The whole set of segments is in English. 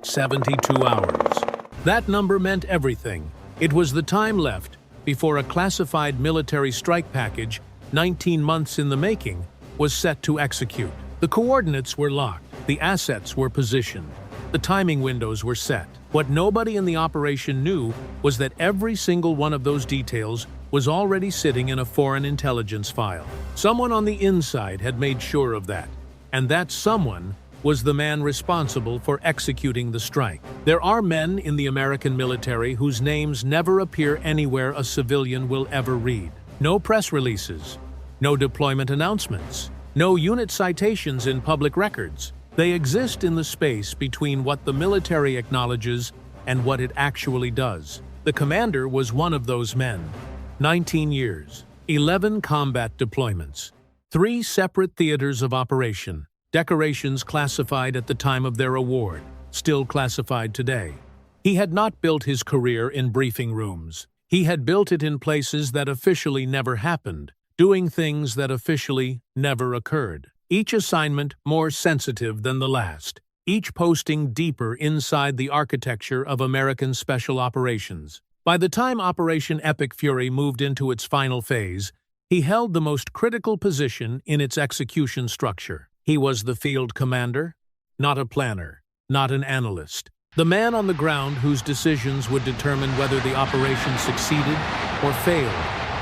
72 hours. That number meant everything. It was the time left before a classified military strike package, 19 months in the making, was set to execute. The coordinates were locked. The assets were positioned. The timing windows were set. What nobody in the operation knew was that every single one of those details was already sitting in a foreign intelligence file. Someone on the inside had made sure of that, and that someone was the man responsible for executing the strike. There are men in the American military whose names never appear anywhere a civilian will ever read. No press releases, no deployment announcements, no unit citations in public records. They exist in the space between what the military acknowledges and what it actually does. The commander was one of those men. 19 years, 11 combat deployments, 3 separate theaters of operation, decorations classified at the time of their award, still classified today. He had not built his career in briefing rooms. He had built it in places that officially never happened, doing things that officially never occurred. Each assignment more sensitive than the last, each posting deeper inside the architecture of American special operations. By the time Operation Epic Fury moved into its final phase, he held the most critical position in its execution structure. He was the field commander, not a planner, not an analyst. The man on the ground whose decisions would determine whether the operation succeeded or failed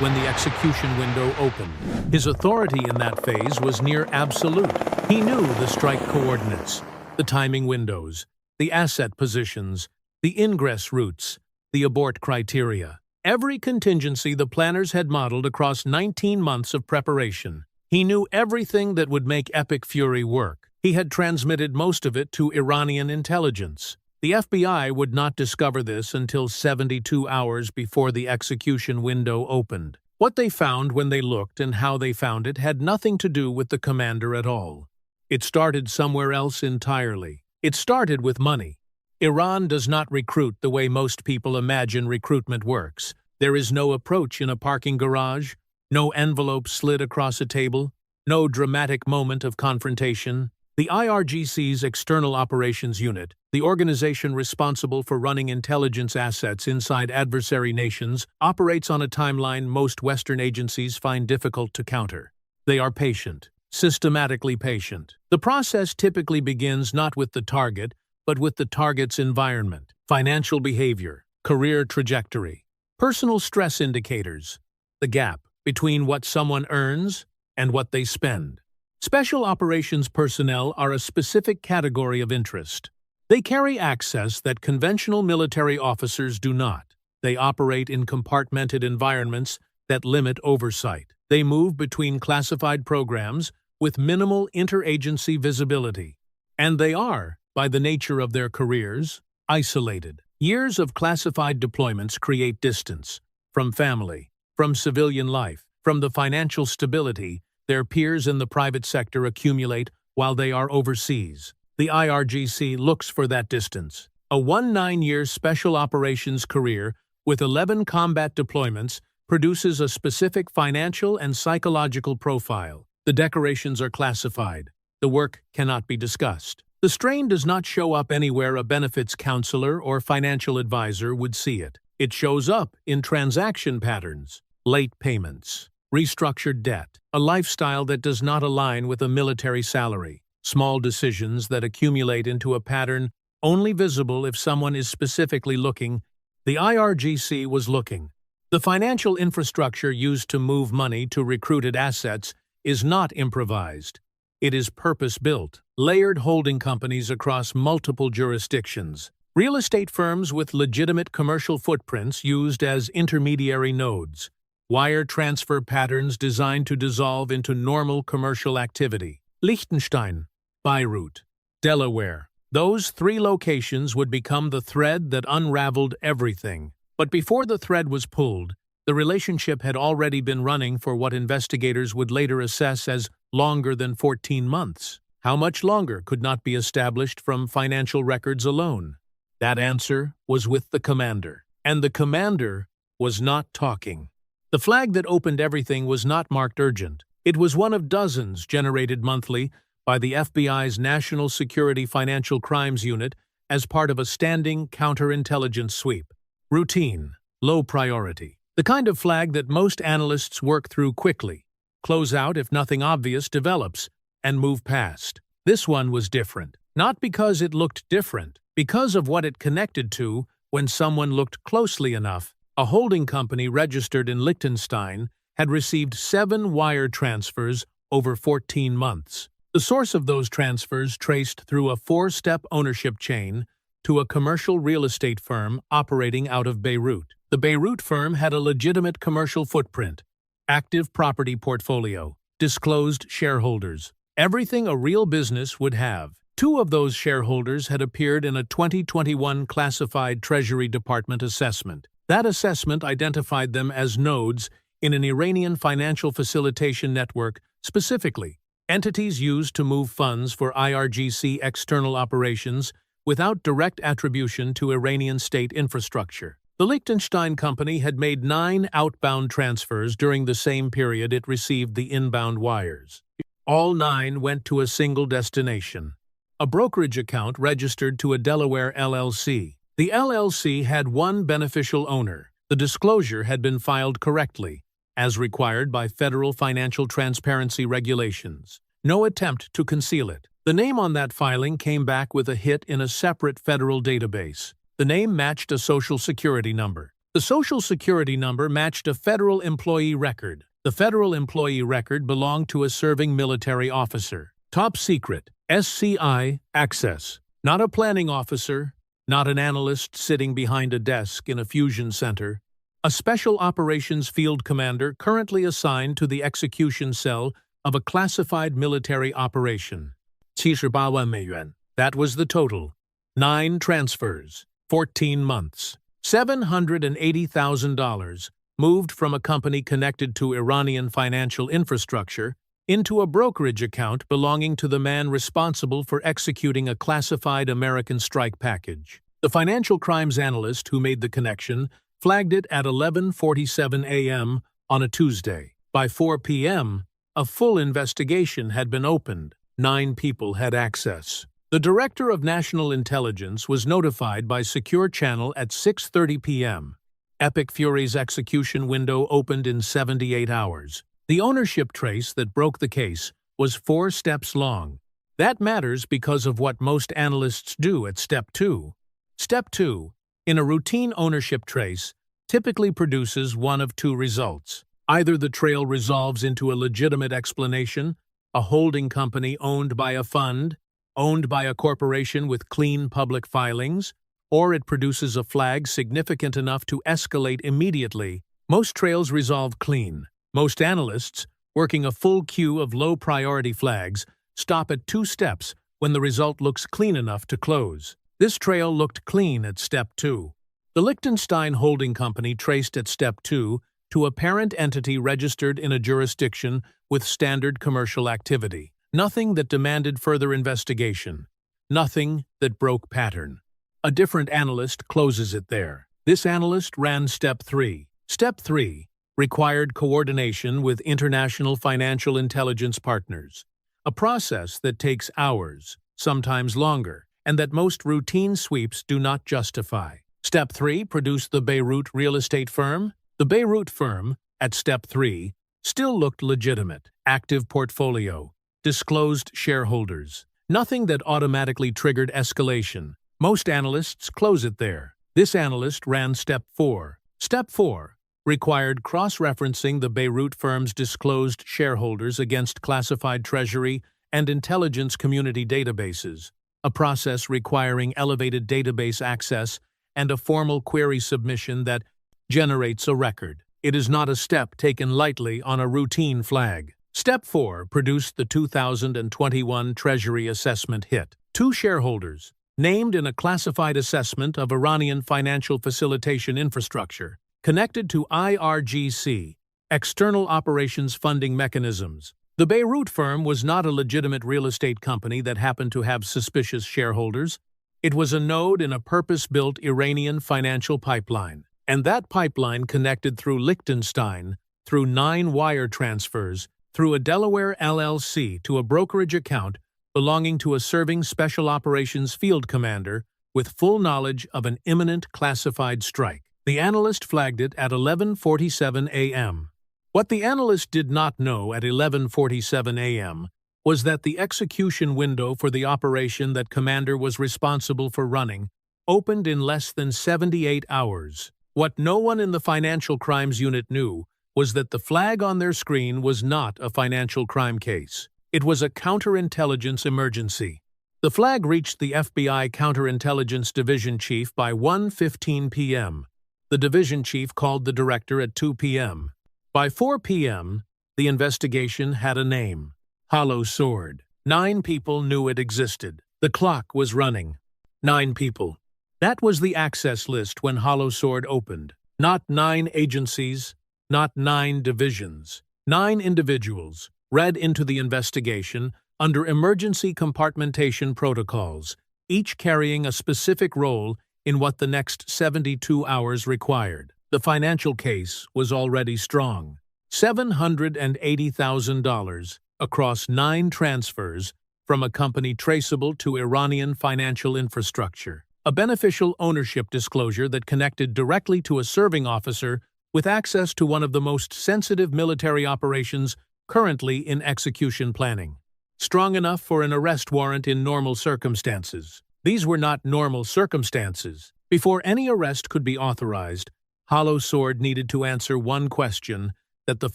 when the execution window opened. His authority in that phase was near absolute. He knew the strike coordinates, the timing windows, the asset positions, the ingress routes, the abort criteria. Every contingency the planners had modeled across 19 months of preparation. He knew everything that would make Epic Fury work. He had transmitted most of it to Iranian intelligence. The FBI would not discover this until 72 hours before the execution window opened. What they found when they looked and how they found it had nothing to do with the commander at all. It started somewhere else entirely. It started with money. Iran does not recruit the way most people imagine recruitment works. There is no approach in a parking garage, no envelope slid across a table, no dramatic moment of confrontation. The IRGC's External Operations Unit, the organization responsible for running intelligence assets inside adversary nations, operates on a timeline most Western agencies find difficult to counter. They are patient, systematically patient. The process typically begins not with the target, but with the target's environment, financial behavior, career trajectory, personal stress indicators, the gap between what someone earns and what they spend. Special operations personnel are a specific category of interest. They carry access that conventional military officers do not. They operate in compartmented environments that limit oversight. They move between classified programs with minimal interagency visibility. And they are, by the nature of their careers, isolated. Years of classified deployments create distance from family, from civilian life, from the financial stability their peers in the private sector accumulate while they are overseas. The IRGC looks for that distance. A 19-year special operations career with 11 combat deployments produces a specific financial and psychological profile. The decorations are classified. The work cannot be discussed. The strain does not show up anywhere a benefits counselor or financial advisor would see it. It shows up in transaction patterns, late payments, restructured debt, a lifestyle that does not align with a military salary, small decisions that accumulate into a pattern only visible if someone is specifically looking. The IRGC was looking. The financial infrastructure used to move money to recruited assets is not improvised. It is purpose-built, layered holding companies across multiple jurisdictions, real estate firms with legitimate commercial footprints used as intermediary nodes, wire transfer patterns designed to dissolve into normal commercial activity. Liechtenstein, Beirut, Delaware. Those 3 locations would become the thread that unraveled everything. But before the thread was pulled, the relationship had already been running for what investigators would later assess as longer than 14 months. How much longer could not be established from financial records alone? That answer was with the commander. And the commander was not talking. The flag that opened everything was not marked urgent. It was one of dozens generated monthly by the FBI's National Security Financial Crimes Unit as part of a standing counterintelligence sweep. Routine, low priority. The kind of flag that most analysts work through quickly, close out if nothing obvious develops, and move past. This one was different. Not because it looked different, because of what it connected to when someone looked closely enough. A holding company registered in Liechtenstein had received 7 wire transfers over 14 months. The source of those transfers traced through a 4-step ownership chain to a commercial real estate firm operating out of Beirut. The Beirut firm had a legitimate commercial footprint, active property portfolio, disclosed shareholders, everything a real business would have. 2 of those shareholders had appeared in a 2021 classified Treasury Department assessment. That assessment identified them as nodes in an Iranian financial facilitation network, specifically entities used to move funds for IRGC external operations without direct attribution to Iranian state infrastructure. The Liechtenstein company had made 9 outbound transfers during the same period it received the inbound wires. All 9 went to a single destination, a brokerage account registered to a Delaware LLC. The LLC had one beneficial owner. The disclosure had been filed correctly, as required by federal financial transparency regulations. No attempt to conceal it. The name on that filing came back with a hit in a separate federal database. The name matched a Social Security number. The Social Security number matched a federal employee record. The federal employee record belonged to a serving military officer. Top secret, SCI access. Not a planning officer, not an analyst sitting behind a desk in a fusion center. A special operations field commander currently assigned to the execution cell of a classified military operation. 78万美元. That was the total. 9 transfers, 14 months. $780,000 moved from a company connected to Iranian financial infrastructure into a brokerage account belonging to the man responsible for executing a classified American strike package. The financial crimes analyst who made the connection flagged it at 11:47 a.m. on a Tuesday. By 4 p.m., a full investigation had been opened. 9 people had access. The Director of National Intelligence was notified by secure channel at 6:30 p.m. Epic Fury's execution window opened in 78 hours. The ownership trace that broke the case was 4 steps long. That matters because of what most analysts do at Step 2. Step 2, in a routine ownership trace, typically produces one of 2 results. Either the trail resolves into a legitimate explanation, a holding company owned by a fund, owned by a corporation with clean public filings, or it produces a flag significant enough to escalate immediately. Most trails resolve clean. Most analysts, working a full queue of low-priority flags, stop at 2 steps when the result looks clean enough to close. This trail looked clean at Step 2. The Liechtenstein holding company traced at Step 2 to a parent entity registered in a jurisdiction with standard commercial activity. Nothing that demanded further investigation. Nothing that broke pattern. A different analyst closes it there. This analyst ran Step 3. Step 3 required coordination with international financial intelligence partners, a process that takes hours, sometimes longer, and that most routine sweeps do not justify. Step 3 produced the Beirut real estate firm. The Beirut firm, at Step 3, still looked legitimate. Active portfolio, disclosed shareholders. Nothing that automatically triggered escalation. Most analysts close it there. This analyst ran Step 4. Step 4 required cross-referencing the Beirut firm's disclosed shareholders against classified Treasury and intelligence community databases, a process requiring elevated database access and a formal query submission that generates a record. It is not a step taken lightly on a routine flag. Step 4 produced the 2021 Treasury assessment hit. 2 shareholders, named in a classified assessment of Iranian financial facilitation infrastructure, connected to IRGC, external operations funding mechanisms. The Beirut firm was not a legitimate real estate company that happened to have suspicious shareholders. It was a node in a purpose-built Iranian financial pipeline, and that pipeline connected through Liechtenstein, through 9 wire transfers, through a Delaware LLC to a brokerage account belonging to a serving special operations field commander with full knowledge of an imminent classified strike. The analyst flagged it at 11:47 a.m. What the analyst did not know at 11:47 a.m. was that the execution window for the operation that Commander was responsible for running opened in less than 78 hours. What no one in the Financial Crimes Unit knew was that the flag on their screen was not a financial crime case. It was a counterintelligence emergency. The flag reached the FBI Counterintelligence Division Chief by 1:15 p.m. The division chief called the director at 2 p.m. By 4 p.m., the investigation had a name: Hollow Sword. 9 people knew it existed. The clock was running. 9 people. That was the access list when Hollow Sword opened. Not 9 agencies, not 9 divisions. 9 individuals read into the investigation under emergency compartmentation protocols, each carrying a specific role in what the next 72 hours required. The financial case was already strong. $780,000 across 9 transfers from a company traceable to Iranian financial infrastructure. A beneficial ownership disclosure that connected directly to a serving officer with access to one of the most sensitive military operations currently in execution planning. Strong enough for an arrest warrant in normal circumstances. These were not normal circumstances. Before any arrest could be authorized, Hollow Sword needed to answer one question that the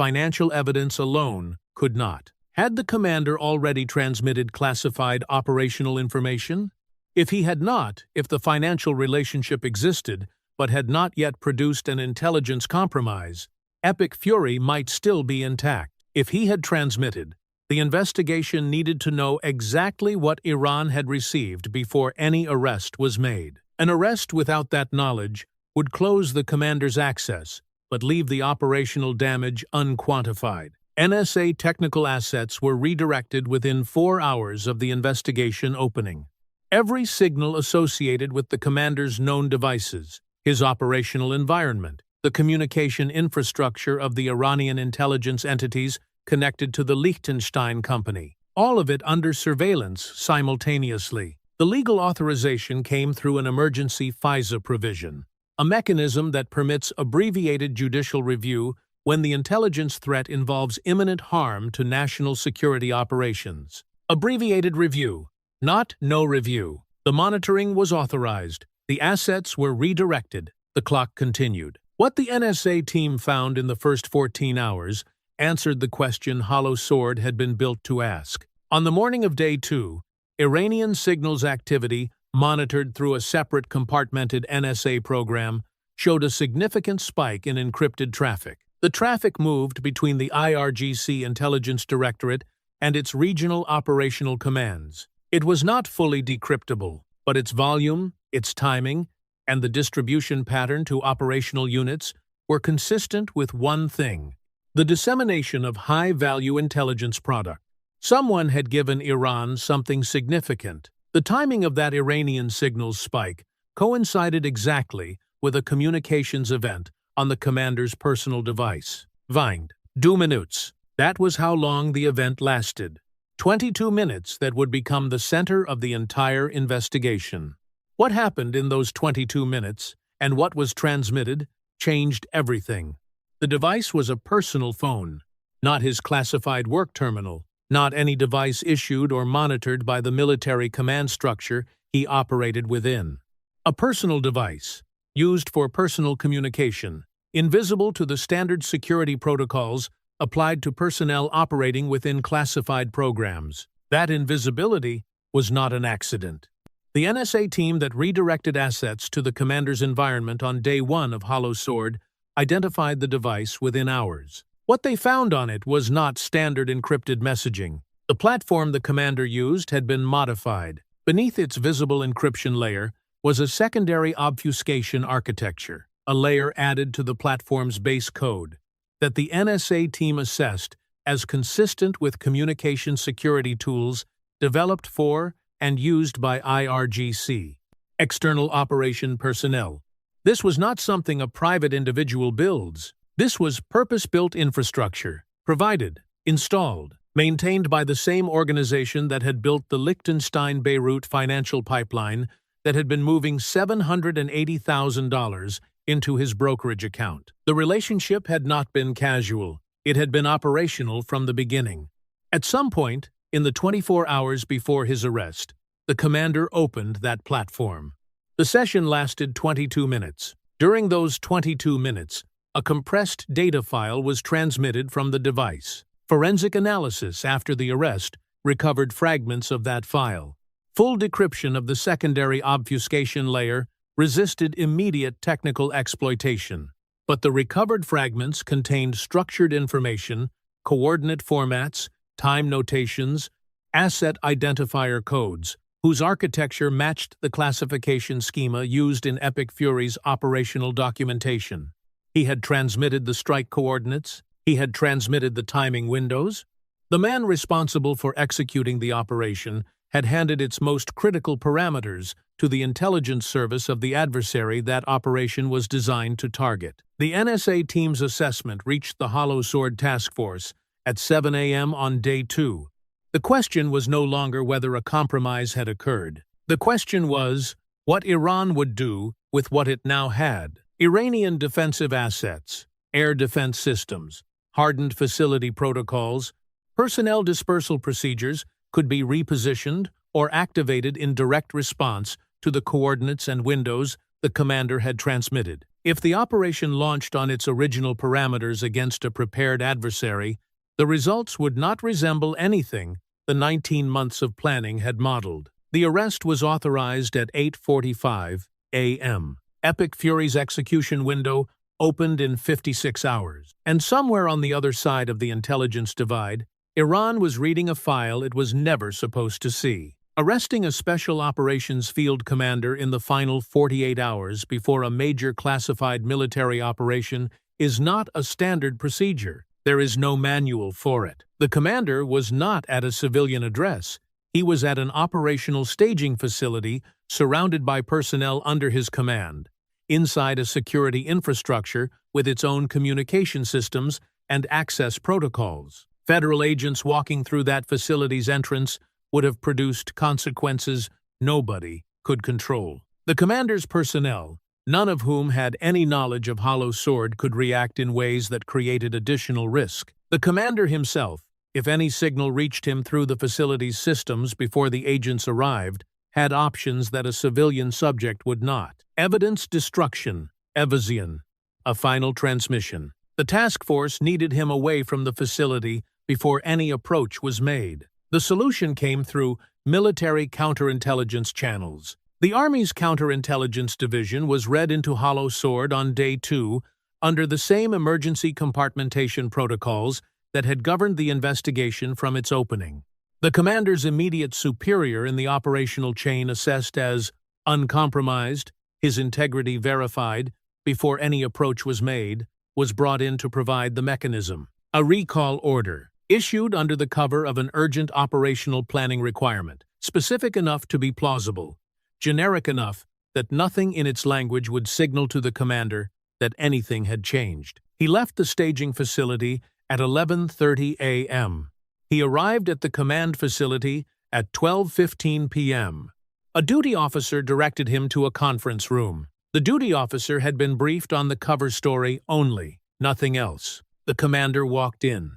financial evidence alone could not. Had the commander already transmitted classified operational information? If he had not, if the financial relationship existed but had not yet produced an intelligence compromise, Epic Fury might still be intact. If he had transmitted, the investigation needed to know exactly what Iran had received before any arrest was made. An arrest without that knowledge would close the commander's access, but leave the operational damage unquantified. NSA technical assets were redirected within 4 hours of the investigation opening. Every signal associated with the commander's known devices, his operational environment, the communication infrastructure of the Iranian intelligence entities connected to the Liechtenstein company, all of it under surveillance simultaneously. The legal authorization came through an emergency FISA provision, a mechanism that permits abbreviated judicial review when the intelligence threat involves imminent harm to national security operations. Abbreviated review, not no review. The monitoring was authorized. The assets were redirected. The clock continued. What the NSA team found in the first 14 hours answered the question Hollow Sword had been built to ask. On the morning of Day 2, Iranian signals activity, monitored through a separate compartmented NSA program, showed a significant spike in encrypted traffic. The traffic moved between the IRGC Intelligence Directorate and its regional operational commands. It was not fully decryptable, but its volume, its timing, and the distribution pattern to operational units were consistent with one thing: the dissemination of high-value intelligence product. Someone had given Iran something significant. The timing of that Iranian signals spike coincided exactly with a communications event on the commander's personal device. 2 minutes. That was how long the event lasted. 22 minutes that would become the center of the entire investigation. What happened in those 22 minutes and what was transmitted changed everything. The device was a personal phone, not his classified work terminal, not any device issued or monitored by the military command structure he operated within. A personal device, used for personal communication, invisible to the standard security protocols applied to personnel operating within classified programs. That invisibility was not an accident. The NSA team that redirected assets to the commander's environment on Day 1 of Hollow Sword identified the device within hours. What they found on it was not standard encrypted messaging. The platform the commander used had been modified. Beneath its visible encryption layer was a secondary obfuscation architecture, a layer added to the platform's base code that the NSA team assessed as consistent with communication security tools developed for and used by IRGC, external operation personnel. This was not something a private individual builds. This was purpose-built infrastructure, provided, installed, maintained by the same organization that had built the Liechtenstein Beirut financial pipeline that had been moving $780,000 into his brokerage account. The relationship had not been casual. It had been operational from the beginning. At some point, in the 24 hours before his arrest, the commander opened that platform. The session lasted 22 minutes. During those 22 minutes, a compressed data file was transmitted from the device. Forensic analysis after the arrest recovered fragments of that file. Full decryption of the secondary obfuscation layer resisted immediate technical exploitation. But the recovered fragments contained structured information, coordinate formats, time notations, asset identifier codes, whose architecture matched the classification schema used in Epic Fury's operational documentation. He had transmitted the strike coordinates. He had transmitted the timing windows. The man responsible for executing the operation had handed its most critical parameters to the intelligence service of the adversary that operation was designed to target. The NSA team's assessment reached the Hollow Sword Task Force at 7 a.m. on day 2. The question was no longer whether a compromise had occurred. The question was what Iran would do with what it now had. Iranian defensive assets, air defense systems, hardened facility protocols, personnel dispersal procedures could be repositioned or activated in direct response to the coordinates and windows the commander had transmitted. If the operation launched on its original parameters against a prepared adversary, the results would not resemble anything the 19 months of planning had modeled. The arrest was authorized at 8:45 a.m. Epic Fury's execution window opened in 56 hours. And somewhere on the other side of the intelligence divide, Iran was reading a file it was never supposed to see. Arresting a special operations field commander in the final 48 hours before a major classified military operation is not a standard procedure. There is no manual for it. The commander was not at a civilian address. He was at an operational staging facility surrounded by personnel under his command, inside a security infrastructure with its own communication systems and access protocols. Federal agents walking through that facility's entrance would have produced consequences nobody could control. The commander's personnel, none of whom had any knowledge of Hollow Sword, could react in ways that created additional risk. The commander himself, if any signal reached him through the facility's systems before the agents arrived, had options that a civilian subject would not. Evidence destruction, evasion, a final transmission. The task force needed him away from the facility before any approach was made. The solution came through military counterintelligence channels. The Army's counterintelligence division was read into Hollow Sword on day 2 under the same emergency compartmentation protocols that had governed the investigation from its opening. The commander's immediate superior in the operational chain, assessed as uncompromised, his integrity verified before any approach was made, was brought in to provide the mechanism. A recall order, issued under the cover of an urgent operational planning requirement, specific enough to be plausible, generic enough that nothing in its language would signal to the commander that anything had changed. He left the staging facility at 11:30 a.m. He arrived at the command facility at 12:15 p.m. A duty officer directed him to a conference room. The duty officer had been briefed on the cover story only, nothing else. The commander walked in.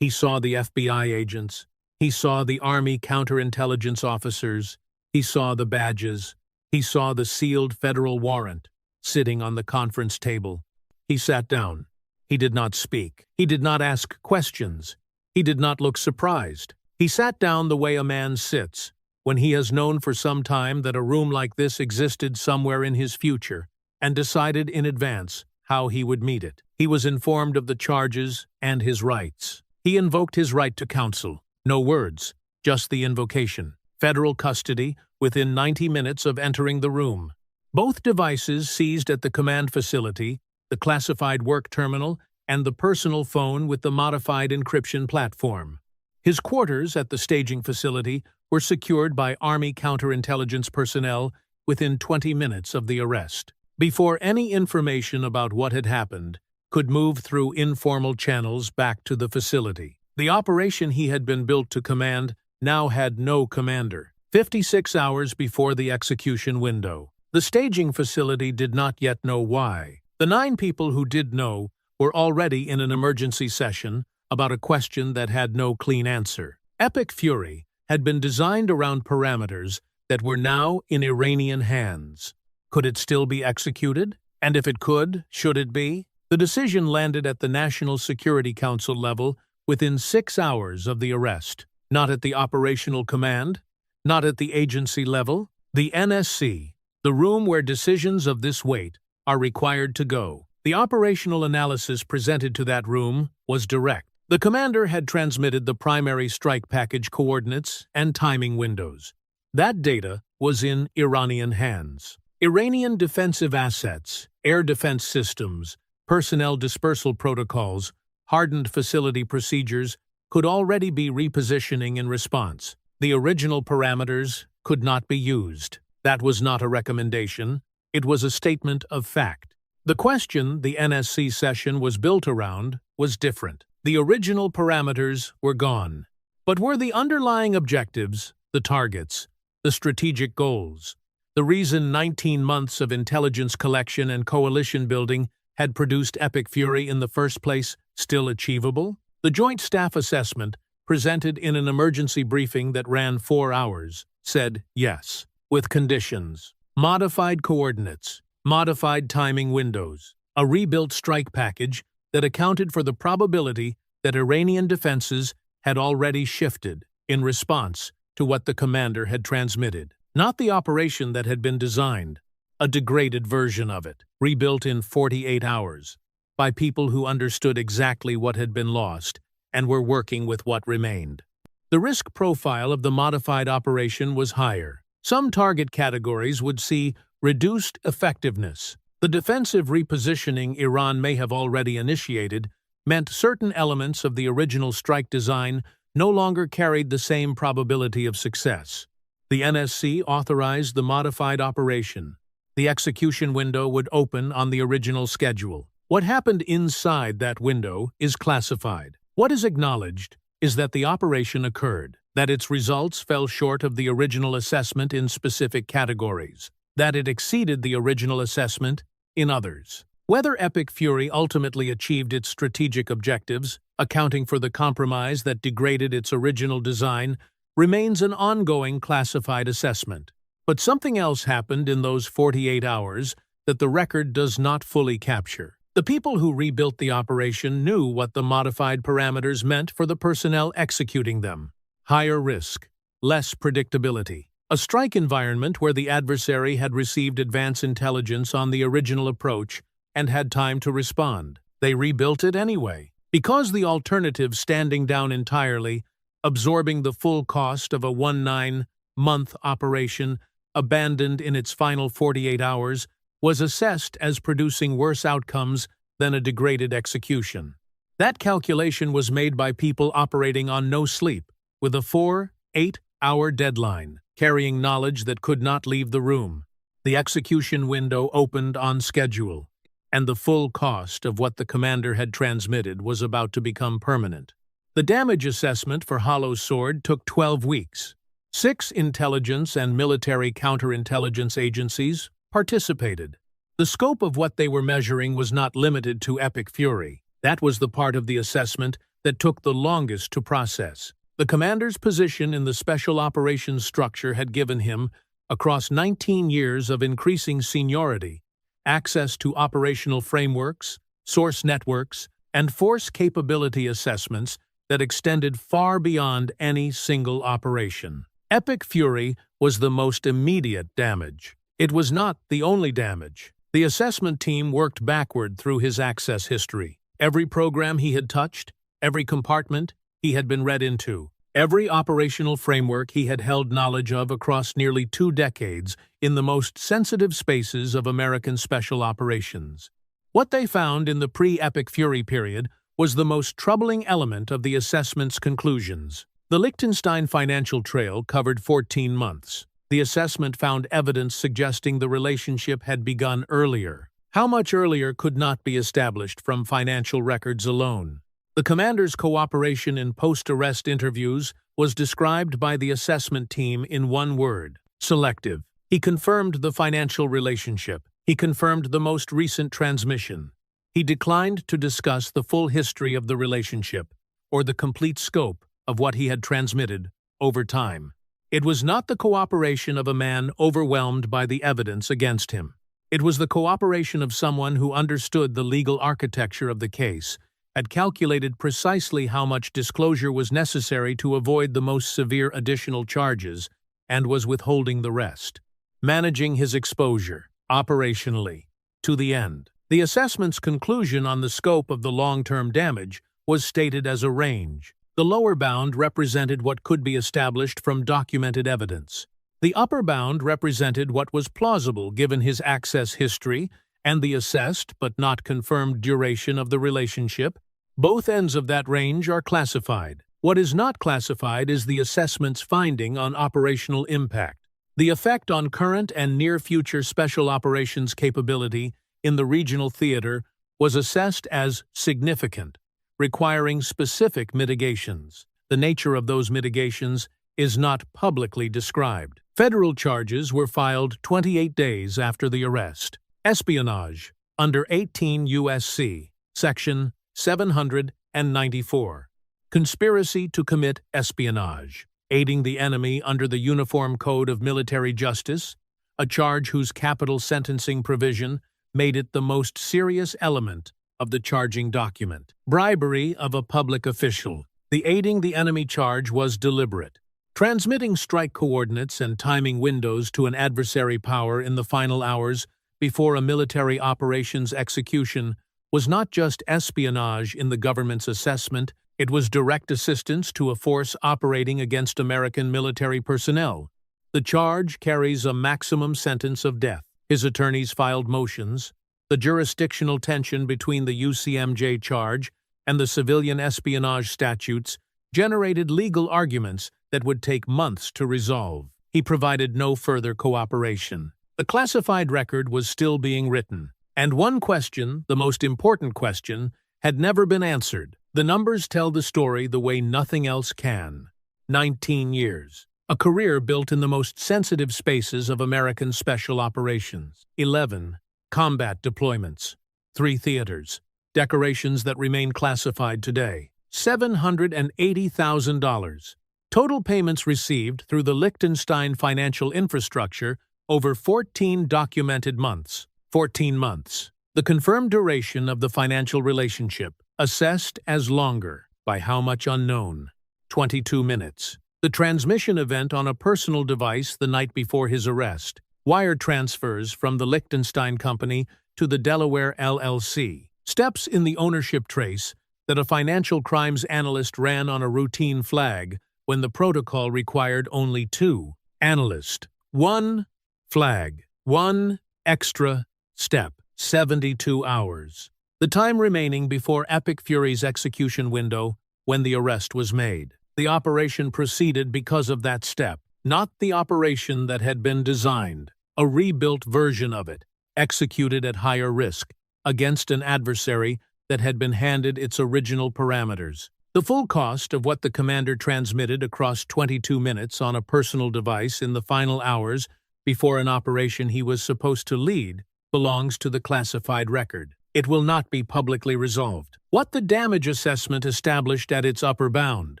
He saw the FBI agents. He saw the Army counterintelligence officers. He saw the badges. He saw the sealed federal warrant sitting on the conference table. He sat down. He did not speak. He did not ask questions. He did not look surprised. He sat down the way a man sits when he has known for some time that a room like this existed somewhere in his future and decided in advance how he would meet it. He was informed of the charges and his rights. He invoked his right to counsel. No words, just the invocation. Federal custody within 90 minutes of entering the room. Both devices seized at the command facility, the classified work terminal, and the personal phone with the modified encryption platform. His quarters at the staging facility were secured by Army counterintelligence personnel within 20 minutes of the arrest. Before any information about what had happened could move through informal channels back to the facility, the operation he had been built to command now had no commander. 56 hours before the execution window. The staging facility did not yet know why. The 9 people who did know were already in an emergency session about a question that had no clean answer. Epic Fury had been designed around parameters that were now in Iranian hands. Could it still be executed? And if it could, should it be? The decision landed at the National Security Council level within 6 hours of the arrest. Not at the operational command, not at the agency level. The NSC, the room where decisions of this weight are required to go. The operational analysis presented to that room was direct. The commander had transmitted the primary strike package coordinates and timing windows. That data was in Iranian hands. Iranian defensive assets, air defense systems, personnel dispersal protocols, hardened facility procedures could already be repositioning in response. The original parameters could not be used. That was not a recommendation. It was a statement of fact. The question the NSC session was built around was different. The original parameters were gone. But were the underlying objectives, the targets, the strategic goals, the reason 19 months of intelligence collection and coalition building had produced Epic Fury in the first place still achievable? The Joint Staff Assessment, presented in an emergency briefing that ran 4 hours, said yes, with conditions. Modified coordinates, modified timing windows, a rebuilt strike package that accounted for the probability that Iranian defenses had already shifted in response to what the commander had transmitted. Not the operation that had been designed, a degraded version of it, rebuilt in 48 hours, by people who understood exactly what had been lost and were working with what remained. The risk profile of the modified operation was higher. Some target categories would see reduced effectiveness. The defensive repositioning Iran may have already initiated meant certain elements of the original strike design no longer carried the same probability of success. The NSC authorized the modified operation. The execution window would open on the original schedule. What happened inside that window is classified. What is acknowledged is that the operation occurred, that its results fell short of the original assessment in specific categories, that it exceeded the original assessment in others. Whether Epic Fury ultimately achieved its strategic objectives, accounting for the compromise that degraded its original design, remains an ongoing classified assessment. But something else happened in those 48 hours that the record does not fully capture. The people who rebuilt the operation knew what the modified parameters meant for the personnel executing them. Higher risk, less predictability. A strike environment where the adversary had received advance intelligence on the original approach and had time to respond. They rebuilt it anyway. Because the alternative, standing down entirely, absorbing the full cost of a 19-month operation, abandoned in its final 48 hours, was assessed as producing worse outcomes than a degraded execution. That calculation was made by people operating on no sleep, with a 4-8-hour deadline, carrying knowledge that could not leave the room. The execution window opened on schedule, and the full cost of what the commander had transmitted was about to become permanent. The damage assessment for Hollow Sword took 12 weeks. 6 intelligence and military counterintelligence agencies participated. The scope of what they were measuring was not limited to Epic Fury. That was the part of the assessment that took the longest to process. The commander's position in the special operations structure had given him, across 19 years of increasing seniority, access to operational frameworks, source networks, and force capability assessments that extended far beyond any single operation. Epic Fury was the most immediate damage. It was not the only damage. The assessment team worked backward through his access history. Every program he had touched, every compartment he had been read into, every operational framework he had held knowledge of across nearly 2 decades in the most sensitive spaces of American special operations. What they found in the pre-Epic Fury period was the most troubling element of the assessment's conclusions. The Liechtenstein financial trail covered 14 months. The assessment found evidence suggesting the relationship had begun earlier. How much earlier could not be established from financial records alone. The commander's cooperation in post-arrest interviews was described by the assessment team in one word: selective. He confirmed the financial relationship. He confirmed the most recent transmission. He declined to discuss the full history of the relationship or the complete scope of what he had transmitted over time. It was not the cooperation of a man overwhelmed by the evidence against him. It was the cooperation of someone who understood the legal architecture of the case, had calculated precisely how much disclosure was necessary to avoid the most severe additional charges, and was withholding the rest, managing his exposure, operationally, to the end. The assessment's conclusion on the scope of the long-term damage was stated as a range. The lower bound represented what could be established from documented evidence. The upper bound represented what was plausible given his access history and the assessed but not confirmed duration of the relationship. Both ends of that range are classified. What is not classified is the assessment's finding on operational impact. The effect on current and near-future special operations capability in the regional theater was assessed as significant, requiring specific mitigations. The nature of those mitigations is not publicly described. Federal charges were filed 28 days after the arrest. Espionage, under 18 U.S.C., Section 794. Conspiracy to commit espionage, aiding the enemy under the Uniform Code of Military Justice, a charge whose capital sentencing provision made it the most serious element of the charging document. Bribery of a public official. The aiding the enemy charge was deliberate. Transmitting strike coordinates and timing windows to an adversary power in the final hours before a military operations execution was not just espionage in the government's assessment, it was direct assistance to a force operating against American military personnel. The charge carries a maximum sentence of death. His attorneys filed motions. The jurisdictional tension between the UCMJ charge and the civilian espionage statutes generated legal arguments that would take months to resolve. He provided no further cooperation. The classified record was still being written, and one question, the most important question, had never been answered. The numbers tell the story the way nothing else can. 19 years. A career built in the most sensitive spaces of American special operations. 11 combat deployments. 3 theaters. Decorations that remain classified today. $780,000. Total payments received through the Liechtenstein financial infrastructure over 14 documented months. 14 months. The confirmed duration of the financial relationship, assessed as longer, by how much unknown. 22 minutes. The transmission event on a personal device the night before his arrest. Wire transfers from the Liechtenstein company to the Delaware LLC. Steps in the ownership trace that a financial crimes analyst ran on a routine flag when the protocol required only 2. Analyst. 1 flag. 1 extra step. 72 hours. The time remaining before Epic Fury's execution window when the arrest was made. The operation proceeded because of that step, not the operation that had been designed, a rebuilt version of it, executed at higher risk, against an adversary that had been handed its original parameters. The full cost of what the commander transmitted across 22 minutes on a personal device in the final hours before an operation he was supposed to lead belongs to the classified record. It will not be publicly resolved. What the damage assessment established at its upper bound.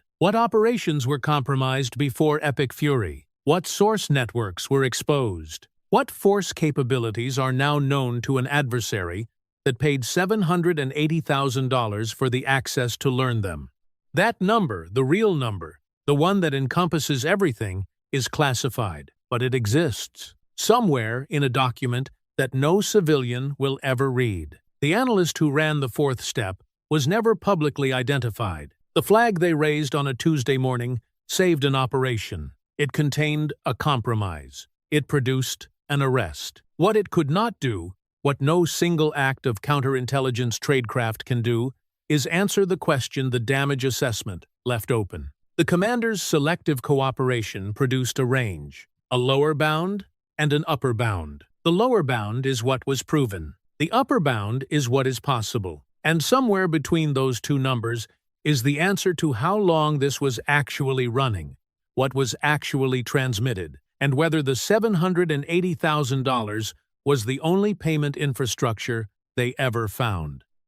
What operations were compromised before Epic Fury? What source networks were exposed? What force capabilities are now known to an adversary that paid $780,000 for the access to learn them? That number, the real number, the one that encompasses everything, is classified, but it exists somewhere in a document that no civilian will ever read. The analyst who ran the 4th step was never publicly identified. The flag they raised on a Tuesday morning saved an operation. It contained a compromise. It produced an arrest. What it could not do, what no single act of counterintelligence tradecraft can do, is answer the question the damage assessment left open. The commander's selective cooperation produced a range, a lower bound and an upper bound. The lower bound is what was proven. The upper bound is what is possible. And somewhere between those two numbers is the answer to how long this was actually running, what was actually transmitted, and whether the $780,000 was the only payment infrastructure they ever found.